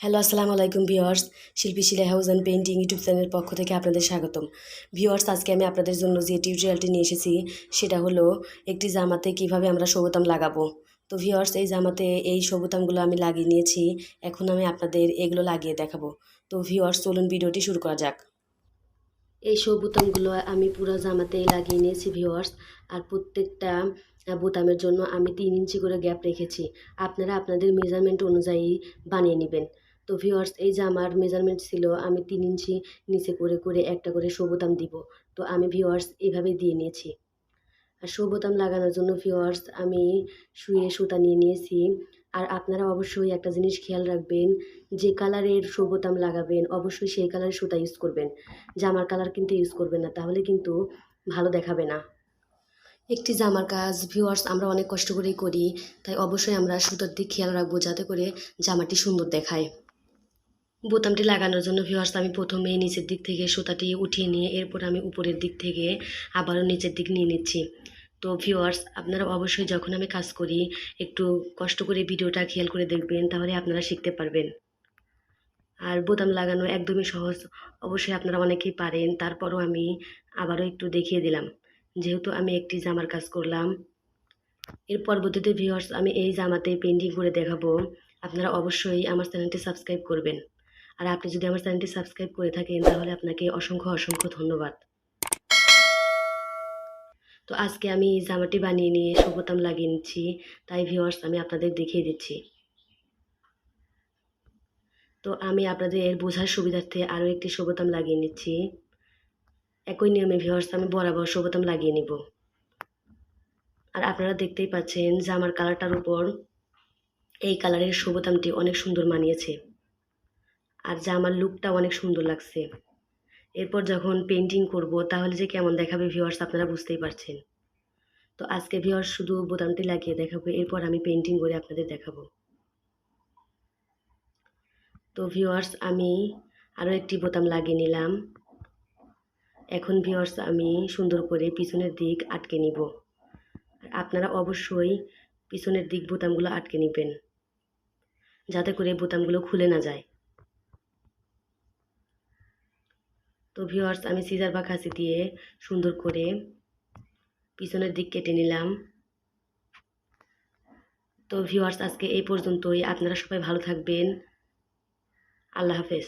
Hello, আসসালামু আলাইকুম viewers. শিল্পী শিলা হাউস অ্যান্ড পেইন্টিং ইউটিউব চ্যানেলের পক্ষ থেকে আপনাদের স্বাগতম। ভিউয়ার্স, আজকে আমি আপনাদের জন্য যে টিউটোরিয়ালটি নিয়ে এসেছি সেটা হলো একটি জামাতে কিভাবে আমরা সবুতাম লাগাবো। তো ভিউয়ার্স, এই জামাতে এই সবুতামগুলো আমি লাগিয়ে নিয়েছি। এখন আমি আপনাদের এগুলো লাগিয়ে দেখাবো। তো ভিউয়ার্স, চলুন ভিডিওটি শুরু করা যাক। এই সবুতামগুলো আমি পুরো জামাতেই লাগিয়ে নিয়েছি ভিউয়ার্স। আর প্রত্যেকটা বোতামের জন্য আমি 3 ইঞ্চি করে গ্যাপ রেখেছি। আপনারা আপনাদের মেজারমেন্ট অনুযায়ী বানিয়ে নেবেন। তো ভিউয়ার্স, এই জামার মেজারমেন্ট ছিল আমি 3 ইঞ্চি নিচে করে করে একটা করে সবুতাম দিব। তো আমি ভিউয়ার্স এভাবে দিয়ে নিয়েছি। আর বোতাম লাগানোর জন্য ভিউয়ার্স আমি সুইয়ে সুতা নিয়ে নিয়েছি। আর আপনারা অবশ্যই একটা জিনিস খেয়াল রাখবেন, যে কালারের বোতাম লাগাবেন অবশ্যই সেই কালারের সুতা ইউজ করবেন। জামার কালার কিন্তু ইউজ করবেন না, তাহলে কিন্তু ভালো দেখাবে না। একটি জামার কাজ ভিউয়ার্স আমরা অনেক কষ্ট করেই করি, তাই অবশ্যই আমরা সুতার দিক খেয়াল রাখবো যাতে করে জামাটি সুন্দর দেখায়। বোতামটি লাগানোর জন্য ভিউয়ার্স আমি প্রথমে নিচের দিক থেকে সুতাটি উঠিয়ে নিয়ে এরপর আমি উপরের দিক থেকে আবারও নিচের দিক নিয়ে নিচ্ছি। তো ভিউয়ার্স, আপনারা অবশ্যই যখন আমি কাজ করি একটু কষ্ট করে ভিডিওটা খেয়াল করে দেখবেন, তাহলে আপনারা শিখতে পারবেন। আর বোতাম লাগানো একদমই সহজ, অবশ্যই আপনারা অনেকেই পারেন, তারপরও আমি আবারও একটু দেখিয়ে দিলাম যেহেতু আমি একটি জামার কাজ করলাম। এর পরবর্তীতে ভিউয়ার্স আমি এই জামাতে পেইন্টিং করে দেখাবো। আপনারা অবশ্যই আমার চ্যানেলটি সাবস্ক্রাইব করবেন। আর আপনি যদি আমার চ্যানেলটি সাবস্ক্রাইব করে থাকেন তাহলে আপনাকে অসংখ্য অসংখ্য ধন্যবাদ। তো আজকে আমি এই জামাটি বানিয়ে নিয়ে বোতাম লাগিয়ে নিচ্ছি, তাই ভিউয়ার্স আমি আপনাদের দেখিয়ে দিচ্ছি। তো আমি আপনাদের বোঝার সুবিধার্থে আরও একটি বোতাম লাগিয়ে নিচ্ছি। একই নিয়মে ভিউয়ার্স আমি বরাবর বোতাম লাগিয়ে নিব। আর আপনারা দেখতেই পাচ্ছেন জামার কালারটার উপর এই কালারের বোতামটি অনেক সুন্দর মানিয়েছে। আর জামার লুকটা অনেক সুন্দর লাগছে। এরপর যখন পেইন্টিং করব তাহলে যে কেমন দেখাবে ভিউয়ার্স আপনারা বুঝতেই পারছেন। তো আজকে ভিউয়ার্স শুধু বোতামটি লাগিয়ে দেখাবো, এরপর আমি পেইন্টিং করে আপনাদের দেখাবো। তো ভিউয়ার্স আমি আরও একটি বোতাম লাগিয়ে নিলাম। এখন ভিউয়ার্স আমি সুন্দর করে পিছনের দিক আটকে নিব। আর আপনারা অবশ্যই পিছনের দিক বোতামগুলো আটকে নেবেন যাতে করে বোতামগুলো খুলে না যায়। তো ভিউয়ার্স আমি সিজার বা কাঁচি দিয়ে সুন্দর করে পিছনের দিক কেটে নিলাম। তো ভিউয়ার্স আজকে এই পর্যন্তই। আপনারা সবাই ভালো থাকবেন। আল্লাহ হাফেজ।